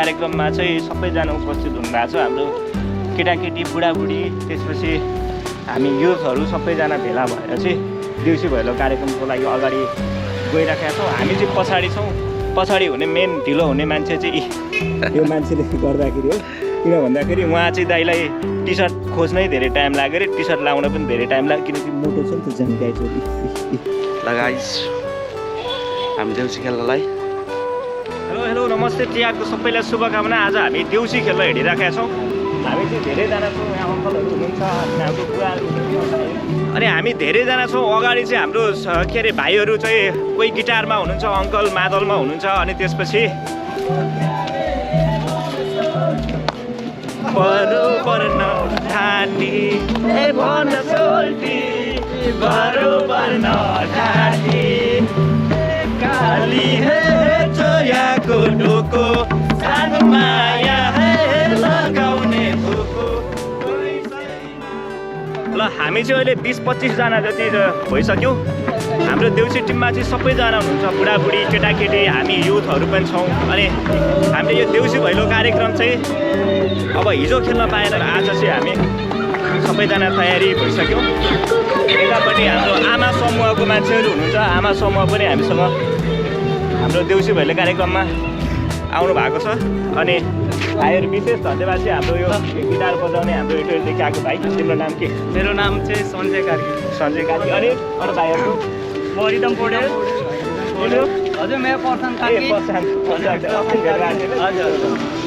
कार्यक्रममा चाहिँ सबैजना उपस्थित हुनुभएको छ। हाम्रो केटाकेटी बुढाबुढी त्यसपछि हामी युथहरू सबैजना भेला भएर चाहिँ देउसी भैलो कार्यक्रमको लागि अगाडि गइराखेका छौँ। हामी चाहिँ पछाडि छौँ। पछाडि हुने मेन ढिलो हुने मान्छे चाहिँ यो मान्छेले गर्दाखेरि हो। किन भन्दाखेरि उहाँ चाहिँ दाइलाई टी सर्ट खोज्नै धेरै टाइम लाग्यो अरे, टी सर्ट लाउन पनि धेरै टाइम लाग्यो किनकि मोटो छ नि त जानकारी छोरी। ल गाइस हामी देउसी खेल्नलाई हेलो नमस्ते, तिहारको सबैलाई शुभकामना। आज हामी देउसी खेल्न हिँडिराखेका छौँ। हामी चाहिँ धेरैजना छौँ, यहाँ अङ्कलहरू हुनुहुन्छ, हाम्रो बुवाहरू हुनुहुन्छ। अनि हामी धेरैजना छौँ। अगाडि चाहिँ हाम्रो के अरे भाइहरू चाहिँ कोही गिटारमा हुनुहुन्छ, अङ्कल मादलमा हुनुहुन्छ। अनि त्यसपछि बरोबर नठाटी ए भन सोल्टी बरोबर नठाटी काली हे चोयाको डोको सानो माया हे लगाउने भोको। ल हामी चाहिँ अहिले 20-25 जना जति भइसक्यौँ। हाम्रो देउसी टिममा चाहिँ सबैजना हुनुहुन्छ, बुढाबुढी केटाकेटी हामी युथहरू पनि छौँ। अनि हामीले यो देउसी भैलो कार्यक्रम चाहिँ अब हिजो खेल्न पाएन, आज चाहिँ हामी सबैजना तयारी भइसक्यौँ। यतापट्टि हाम्रो आमा समूहको मान्छेहरू हुनुहुन्छ, आमा समूह पनि हामीसँग हाम्रो देउसी भैलो कार्यक्रममा आउनु भएको छ। अनि भाइहरू विशेष धन्यवाद चाहिँ हाम्रो यो गिटार बजाउने हाम्रो इटोदेखि आएको भाइ। तिम्रो नाम के? मेरो नाम चाहिँ सञ्जय कार्की। सञ्जय कार्की। अनि अरू भाइहरू? मरिदम पौडेल। हजुर मेरो पर्सन कार्की। हजुर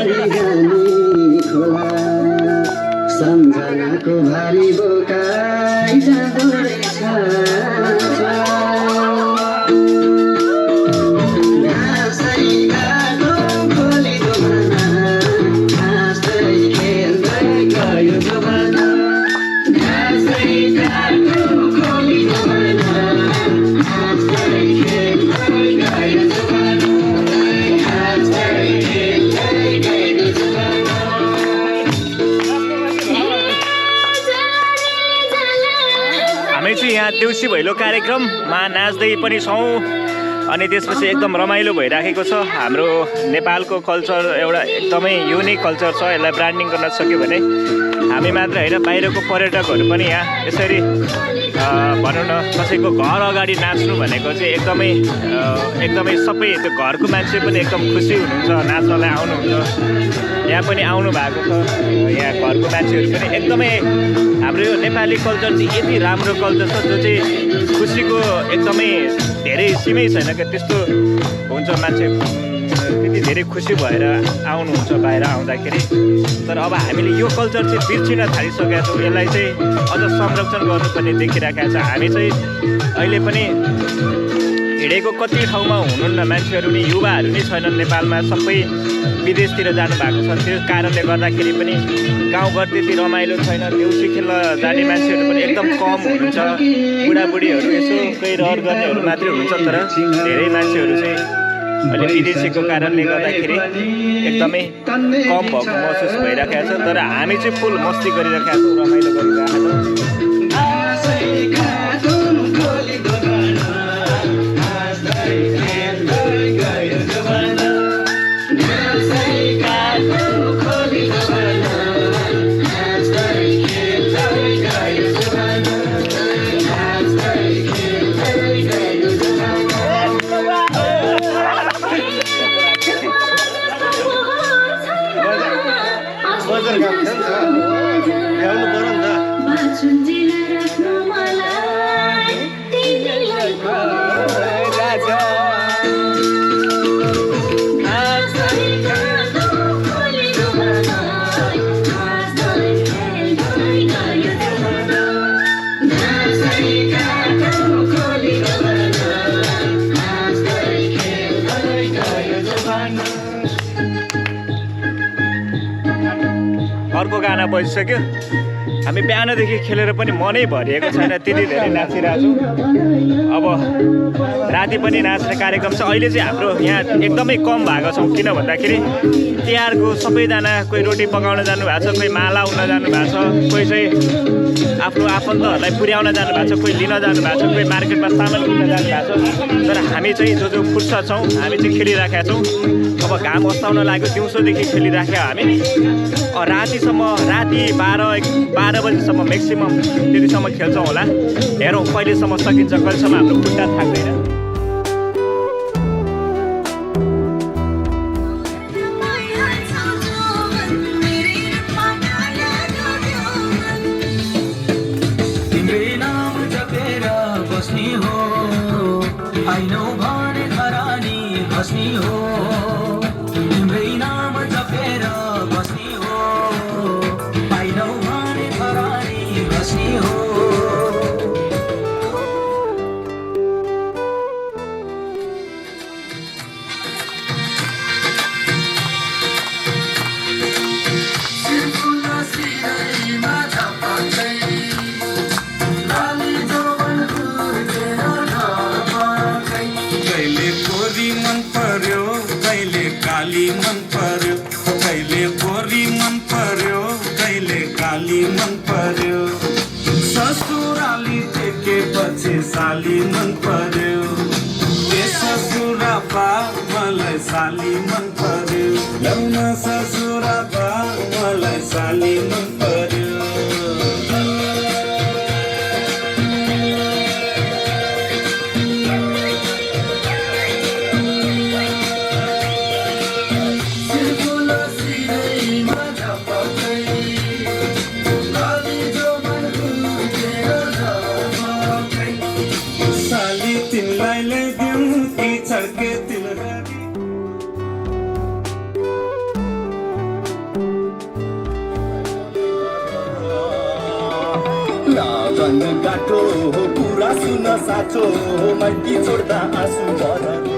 भारी गानी खोला सम्झनाको भारी बोकाइ जाँदो रहेछ घाँसै काटो खोलेको भना हाँस्दै खेल्दै गयो जमाना घाँसै काटो खोलेको भना हाँस्दै खेल्दै गयो जमाना हाँस्दै खेल्दै गयो जमाना हामी चाहिँ यहाँ देउसी भैलो कार्यक्रममा नाच्दै पनि छौँ अनि त्यसपछि एकदम रमाइलो भइराखेको छ। हाम्रो नेपालको कल्चर एउटा एकदमै युनिक कल्चर छ। यसलाई ब्रान्डिङ गर्न सक्यो भने हामी मात्र होइन बाहिरको पर्यटकहरू पनि यहाँ यसरी भनौँ न कसैको घर अगाडि नाच्नु भनेको चाहिँ एकदमै सबै त्यो घरको मान्छे पनि एकदम खुसी हुनुहुन्छ, नाच्नलाई आउनुहुन्छ। यहाँ पनि आउनु भएको छ, यहाँ घरको मान्छेहरू पनि एकदमै हाम्रो यो नेपाली कल्चर चाहिँ यति राम्रो कल्चर छ जो चाहिँ खुसीको एकदमै धेरै सीमै छैन क्या। त्यस्तो हुन्छ मान्छे त्यति धेरै खुसी भएर आउनुहुन्छ बाहिर आउँदाखेरि। तर अब हामीले यो कल्चर चाहिँ बिर्सिन थालिसकेका छौँ। यसलाई चाहिँ अझ संरक्षण गर्नुपर्ने देखिरहेका छ। हामी चाहिँ अहिले पनि हिँडेको कति ठाउँमा हुनुहुन्न मान्छेहरू नि, युवाहरू नै छैनन् नेपालमा, सबै विदेशतिर जानुभएको छ। त्यो कारणले गर्दाखेरि पनि गाउँघर त्यति रमाइलो छैन। देउसी खेल्न जाने मान्छेहरू पनि एकदम कम हुनुहुन्छ। बुढाबुढीहरू यसो कोही रहर गर्नेहरू मात्रै हुनुहुन्छ। तर धेरै मान्छेहरू चाहिँ अहिले विदेशीको कारणले गर्दाखेरि एकदमै कम भएको महसुस भइरहेको छ। तर हामी चाहिँ फुल मस्ती गरिरहेका छौँ, रमाइलो गरिरहेका छौँ। अर्को गाना बजिसक्यो। हामी बिहानदेखि खेलेर पनि मनै भरिएको छैन, त्यति धेरै नाचिरहेको छौँ। अब राति पनि नाच्ने कार्यक्रम छ। अहिले चाहिँ हाम्रो यहाँ एकदमै कम भएको छौँ, किन भन्दाखेरि तिहारको सबैजना कोही रोटी पकाउन जानुभएको छ, कोही माला उन जानुभएको छ, कोही चाहिँ आफ्नो आफन्तहरूलाई पुर्याउन जानुभएको छ, कोही लिन जानुभएको छ, कोही मार्केटमा सामान किन्न जानुभएको छ। तर हामी चाहिँ जो फुर्सद छौँ हामी चाहिँ खेलिराखेका छौँ। अब घाम अस्ताउन लाग्यो, दिउँसोदेखि खेलिराख्यो हामी। रातिसम्म, राति 12 बजीसम्म म्याक्सिमम् त्यतिसम्म खेल्छौँ होला। हेरौँ कहिलेसम्म सकिन्छ, कहिलेसम्म हाम्रो खुट्टा थाक्दैन। साली मन पर्यो ससुरा बा मलाई साली मन पर्यो लौन ससुरा बा मलाई साली मन पर्यो बाटो हो कुरा सुन साँचो हो माइती छोड्दा आँसु भर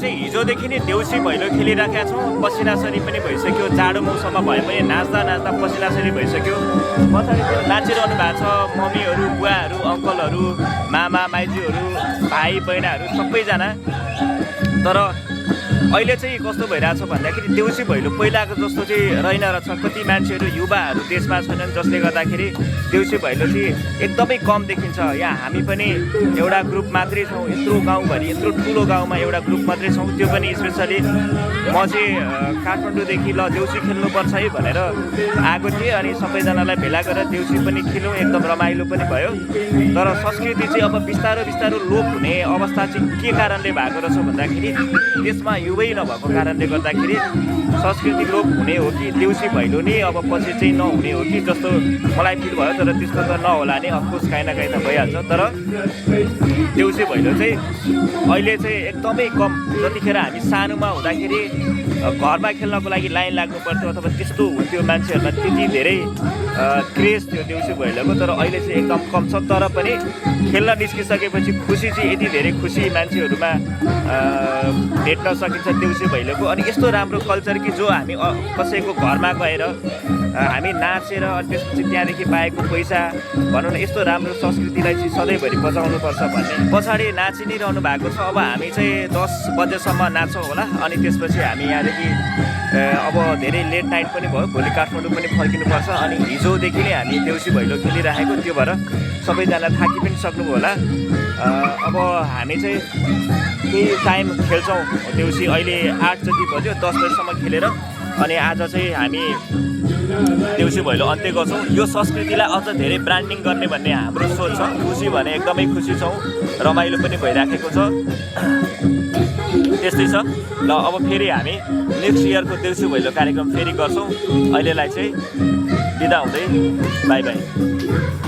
हिजोदेखि नै देउसी भैलो खेलिराखेका छौँ। पसिनासरी पनि भइसक्यो, जाडो मौसममा भए पनि नाच्दा नाच्दा पसिनासरी भइसक्यो। पछाडितिर नाचिरहनु भएको छ मम्मीहरू, बुवाहरू, अङ्कलहरू, मामा माइजूहरू, भाइ बहिनीहरू सबैजना। तर अहिले चाहिँ कस्तो भइरहेछ भन्दाखेरि देउसी भैलो पहिलाको जस्तो चाहिँ रहेन रहेछ। कति मान्छेहरू युवाहरू देशमा छैनन्, जसले गर्दाखेरि देउसी भैलो चाहिँ एकदमै कम देखिन्छ। यहाँ हामी पनि एउटा ग्रुप मात्रै छौँ, यत्रो गाउँभरि, यत्रो ठुलो गाउँमा एउटा ग्रुप मात्रै छौँ। त्यो पनि स्पेसली म चाहिँ काठमाडौँदेखि ल देउसी खेल्नुपर्छ है भनेर आएको थिएँ। अनि सबैजनालाई भेला गरेर देउसी पनि खेल्यौँ, एकदम रमाइलो पनि भयो। तर संस्कृति चाहिँ अब बिस्तारो बिस्तारो लोप हुने अवस्था चाहिँ के कारणले भएको रहेछ भन्दाखेरि देशमा युवै नभएको कारणले गर्दाखेरि संस्कृति लोप हुने हो कि देउसी भैलो नै अब पछि चाहिँ नहुने हो कि जस्तो मलाई फिल भयो। तर त्यस्तो त नहोला नै, अफकोर्स काहीँ न काहीँ त भइहाल्छ। तर देउसी भैलो चाहिँ अहिले चाहिँ एकदमै कम। जतिखेर हामी सानोमा हुँदाखेरि घरमा खेल्नको लागि लाइन लाग्नु पर्थ्यो अथवा त्यस्तो हुन्थ्यो, मान्छेहरूमा त्यति धेरै क्रेज थियो देउसी भैलोको। तर अहिले चाहिँ एकदम कम छ। तर पनि खेल्न निस्किसकेपछि खुसी चाहिँ यति धेरै खुसी मान्छेहरूमा भेट्न सकिन्छ देउसी भैलोको। अनि यस्तो राम्रो कल्चर कि जो हामी कसैको घरमा गएर हामी नाचेर अनि त्यसपछि त्यहाँदेखि पाएको पैसा भनौँ न यस्तो राम्रो संस्कृतिलाई चाहिँ सधैँभरि बचाउनुपर्छ भन्ने पछाडि नाचि नै रहनु भएको छ। अब हामी चाहिँ 10 बजेसम्म नाच्छौँ होला। अनि त्यसपछि हामी यहाँदेखि अब धेरै लेट नाइट पनि भयो, भोलि काठमाडौँ पनि फर्किनुपर्छ। अनि हिजोदेखि नै हामी देउसी भैलो खेलिराखेको, त्यो भएर सबैजना थाकि पनि सक्नुभयो होला। अब हामी चाहिँ केही टाइम खेल्छौँ देउसी। अहिले 8 जति बज्यो, 10 बजीसम्म खेलेर अनि आज चाहिँ हामी देउसी भैलो अन्त्य गर्छौँ। यो संस्कृतिलाई अझ धेरै ब्रान्डिङ गर्ने भन्ने हाम्रो सोच छ। खुसी भने एकदमै खुसी छौँ, रमाइलो पनि भइराखेको छ। त्यस्तै छ ल। अब फेरि हामी नेक्स्ट इयरको देउसी भैलो कार्यक्रम फेरि गर्छौँ। अहिलेलाई चाहिँ बिदा हुँदै बाई बाई।